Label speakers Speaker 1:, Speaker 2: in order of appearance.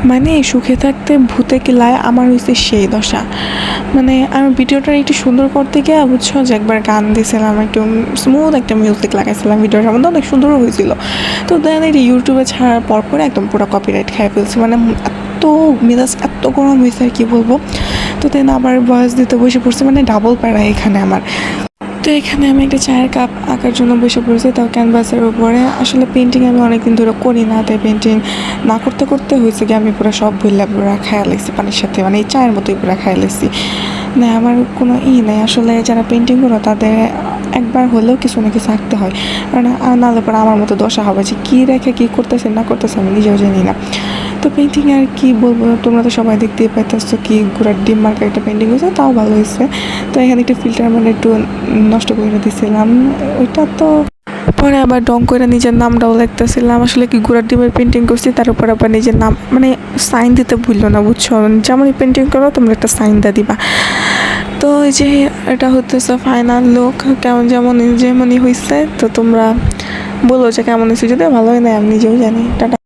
Speaker 1: মানে সুখে থাকতে ভূতে কিলায় আমার হয়েছে সেই দশা। মানে আমি ভিডিওটা একটু সুন্দর করতে গিয়ে বুঝছো যে একবার গান দিয়েছিলাম, একটু স্মুথ একটা মিউজিক লাগাইছিলাম, ভিডিওটার মধ্যে অনেক সুন্দরও হয়েছিল। তো দেন এটা ইউটিউবে ছাড়ার পর একদম পুরো কপিরাইট খাই ফেলছি। মানে এত মেজাজ এত গরম হয়েছে আর কি বলবো। তো দেন আবার ভয়েস দিতে বসে পড়ছি, মানে ডাবল প্যারা এখানে আমার। তো এখানে আমি একটা চায়ের কাপ আঁকার জন্য বসে পড়েছি, তাও ক্যানভাসের উপরে। আসলে পেন্টিং আমি অনেকদিন ধরে করি না, তাই পেন্টিং না করতে করতে হয়েছে কি আমি পুরো সব বইলা পুরো খাইয়া লাগছি পানির সাথে, মানে এই চায়ের মতোই পুরো খাইয়া লাগছি। না আমার কোনো নেই আসলে, যারা পেন্টিং করো তাদের একবার হলেও কিছু না কিছু আঁকতে হয়, কারণ নাহলে পরে আমার মতো দশা হবে যে কী রেখে কী করতেছে না করতেছে আমি নিজেও জানি না। তো পেন্টিং আর কি বলবো, তোমরা তো সবাই দেখতেই পাইতেছো কি ঘোড়ার ডিম মার্কা একটা পেন্টিং হয়েছে, তাও ভালো হয়েছে। তো এখানে একটু ফিল্টার মানে একটু নষ্ট করে দিয়েছিলাম, ওইটা তো পরে আবার ডং করে নিজের নামটাও লিখতেছিলাম। আসলে কি ঘোড়ার ডিমের পেন্টিং করছি, তার উপর আবার নিজের নাম মানে সাইন দিতে ভুললো না, বুঝছো? যেমনই পেন্টিং করো তোমরা একটা সাইন দিয়ে দিবা। তো এই যে এটা হতেছে ফাইনাল লুক, কেমন যেমনই হয়েছে। তো তোমরা বলো যে কেমন হয়েছে, যদি ভালো হয় না আমি নিজেও জানি। টাটা।